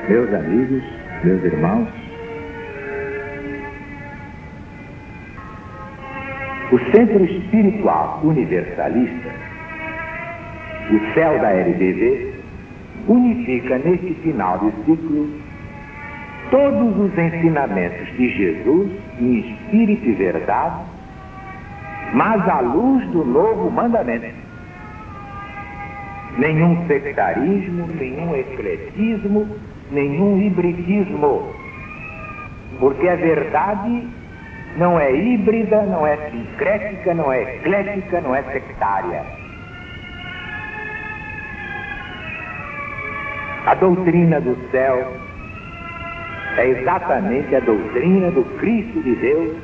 Meus amigos, meus irmãos, o Centro Espiritual Universalista, o CEL da LBV, unifica neste final de ciclo todos os ensinamentos de Jesus em espírito e verdade, mas à luz do novo mandamento. Nenhum sectarismo, nenhum ecletismo, nenhum hibridismo, porque a verdade não é híbrida, não é sincrética, não é eclética, não é sectária. A doutrina do céu é exatamente a doutrina do Cristo de Deus,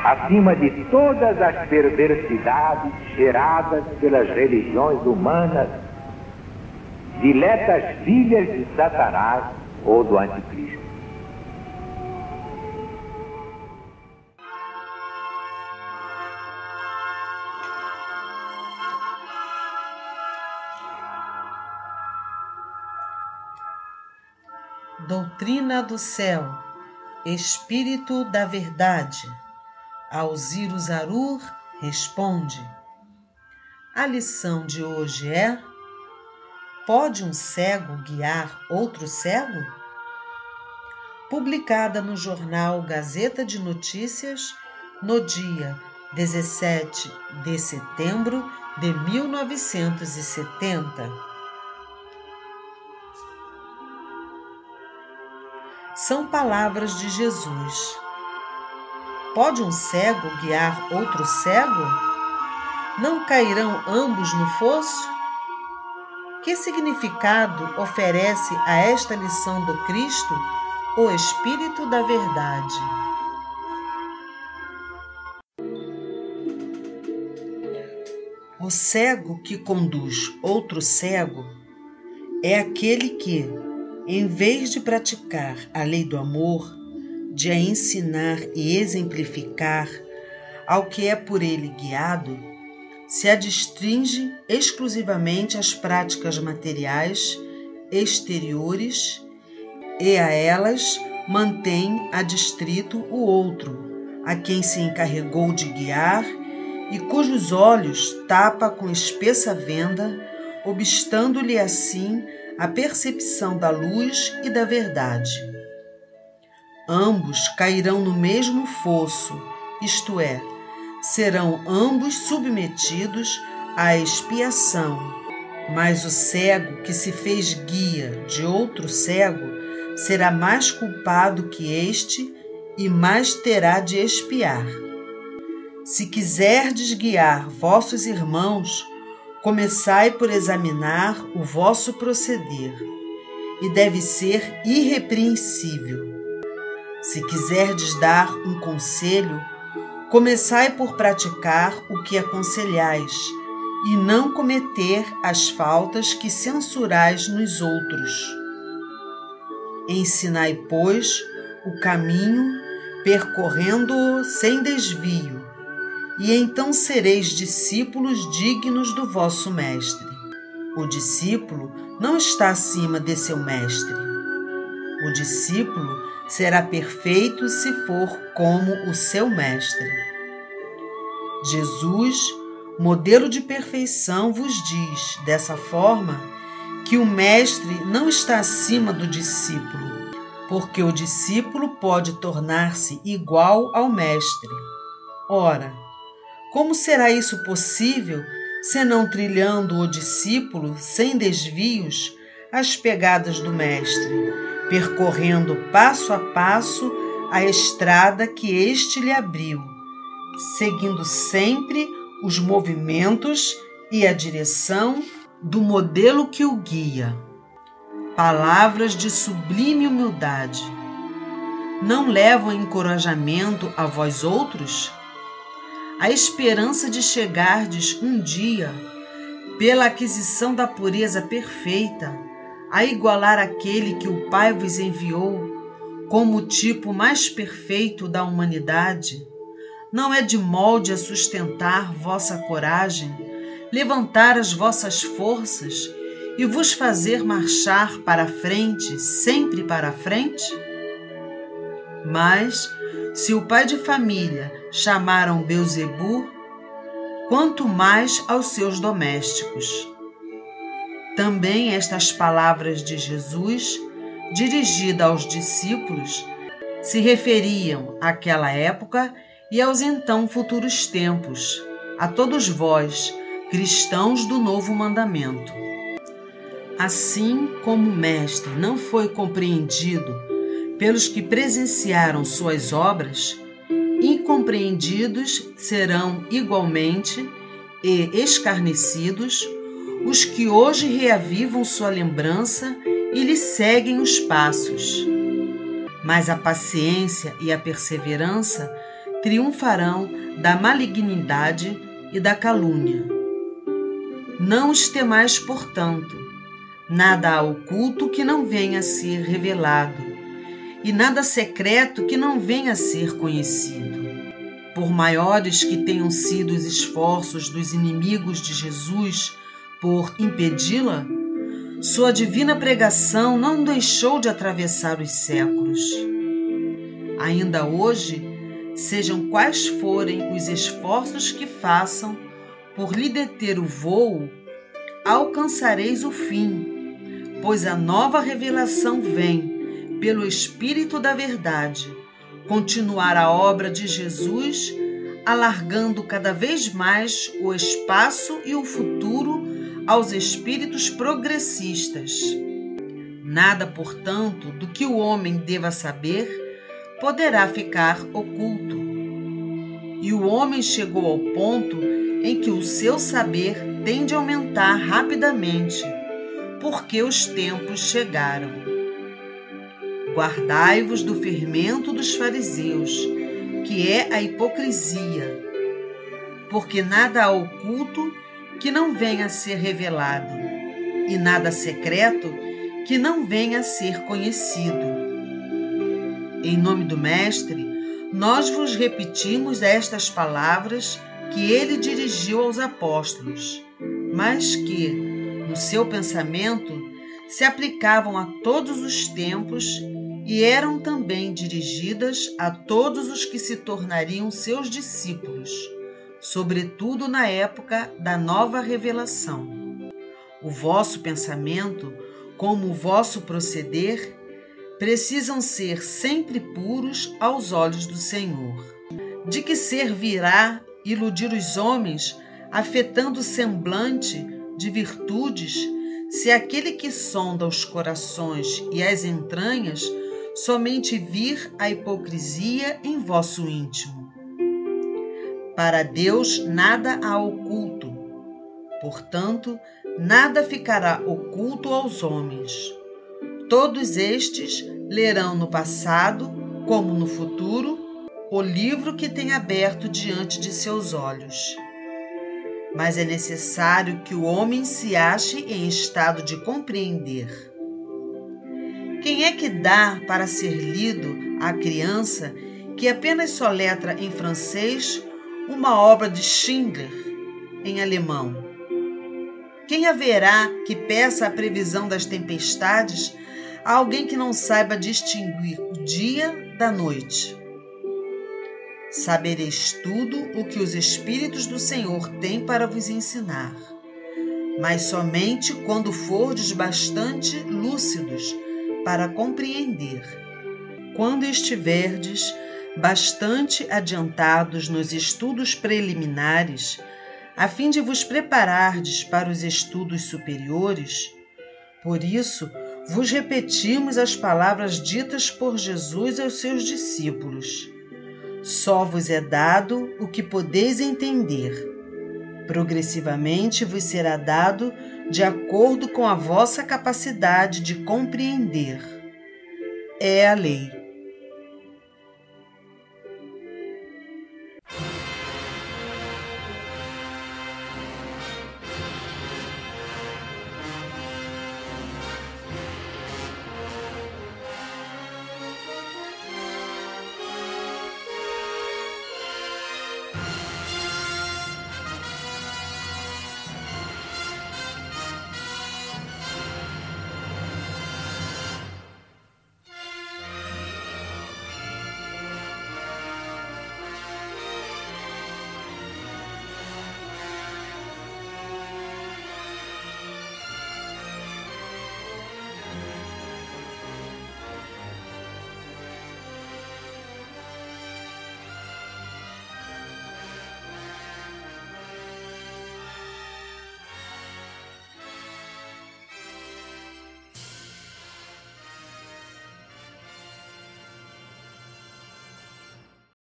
acima de todas as perversidades geradas pelas religiões humanas, diletas filhas de Satanás ou do Anticristo. Doutrina do céu, Espírito da verdade. Alzirus Arur responde. A lição de hoje é: pode um cego guiar outro cego? Publicada no jornal Gazeta de Notícias, no dia 17 de setembro de 1970. São palavras de Jesus. Pode um cego guiar outro cego? Não cairão ambos no fosso? Que significado oferece a esta lição do Cristo, o Espírito da Verdade? O cego que conduz outro cego é aquele que, em vez de praticar a lei do amor, de a ensinar e exemplificar ao que é por ele guiado, se adstringe exclusivamente às práticas materiais exteriores e a elas mantém adstrito o outro, a quem se encarregou de guiar e cujos olhos tapa com espessa venda, obstando-lhe assim a percepção da luz e da verdade. Ambos cairão no mesmo fosso, isto é, serão ambos submetidos à expiação, mas o cego que se fez guia de outro cego será mais culpado que este e mais terá de expiar. Se quiserdes guiar vossos irmãos, começai por examinar o vosso proceder, e deve ser irrepreensível. Se quiserdes dar um conselho, começai por praticar o que aconselhais, e não cometer as faltas que censurais nos outros. Ensinai, pois, o caminho, percorrendo-o sem desvio, e então sereis discípulos dignos do vosso mestre. O discípulo não está acima de seu mestre. O discípulo será perfeito se for como o seu mestre. Jesus, modelo de perfeição, vos diz, dessa forma, que o mestre não está acima do discípulo, porque o discípulo pode tornar-se igual ao mestre. Ora, como será isso possível, senão trilhando o discípulo, sem desvios, as pegadas do mestre, percorrendo passo a passo a estrada que este lhe abriu, seguindo sempre os movimentos e a direção do modelo que o guia. Palavras de sublime humildade. Não levam encorajamento a vós outros? A esperança de chegardes um dia, pela aquisição da pureza perfeita, a igualar aquele que o Pai vos enviou como o tipo mais perfeito da humanidade, não é de molde a sustentar vossa coragem, levantar as vossas forças e vos fazer marchar para a frente, sempre para a frente? Mas, se o pai de família chamaram Belzebu, quanto mais aos seus domésticos. Também estas palavras de Jesus, dirigidas aos discípulos, se referiam àquela época e aos então futuros tempos, a todos vós, cristãos do novo mandamento. Assim como o Mestre não foi compreendido pelos que presenciaram suas obras, incompreendidos serão igualmente e escarnecidos os que hoje reavivam sua lembrança e lhe seguem os passos. Mas a paciência e a perseverança triunfarão da malignidade e da calúnia. Não os temais, portanto, nada há oculto que não venha a ser revelado, e nada secreto que não venha a ser conhecido. Por maiores que tenham sido os esforços dos inimigos de Jesus por impedi-la, sua divina pregação não deixou de atravessar os séculos. Ainda hoje, sejam quais forem os esforços que façam por lhe deter o vôo, alcançareis o fim, pois a nova revelação vem, pelo Espírito da Verdade, continuar a obra de Jesus, alargando cada vez mais o espaço e o futuro aos espíritos progressistas. Nada, portanto, do que o homem deva saber poderá ficar oculto. E o homem chegou ao ponto em que o seu saber tende a aumentar rapidamente, porque os tempos chegaram. Guardai-vos do fermento dos fariseus, que é a hipocrisia, porque nada há oculto que não venha a ser revelado, e nada secreto que não venha a ser conhecido. Em nome do Mestre, nós vos repetimos estas palavras que ele dirigiu aos apóstolos, mas que, no seu pensamento, se aplicavam a todos os tempos e eram também dirigidas a todos os que se tornariam seus discípulos, sobretudo na época da nova revelação. O vosso pensamento, como o vosso proceder, precisam ser sempre puros aos olhos do Senhor. De que servirá iludir os homens, afetando o semblante de virtudes, se aquele que sonda os corações e as entranhas somente vir a hipocrisia em vosso íntimo? Para Deus nada há oculto, portanto, nada ficará oculto aos homens. Todos estes lerão no passado, como no futuro, o livro que tem aberto diante de seus olhos. Mas é necessário que o homem se ache em estado de compreender. Quem é que dá para ser lido à criança que apenas soletra em francês uma obra de Schindler em alemão? Quem haverá que peça a previsão das tempestades a alguém que não saiba distinguir o dia da noite? Sabereis tudo o que os Espíritos do Senhor têm para vos ensinar, mas somente quando fordes bastante lúcidos para compreender. Quando estiverdes bastante adiantados nos estudos preliminares, a fim de vos preparardes para os estudos superiores, por isso vos repetimos as palavras ditas por Jesus aos seus discípulos. Só vos é dado o que podeis entender. Progressivamente vos será dado de acordo com a vossa capacidade de compreender. É a lei.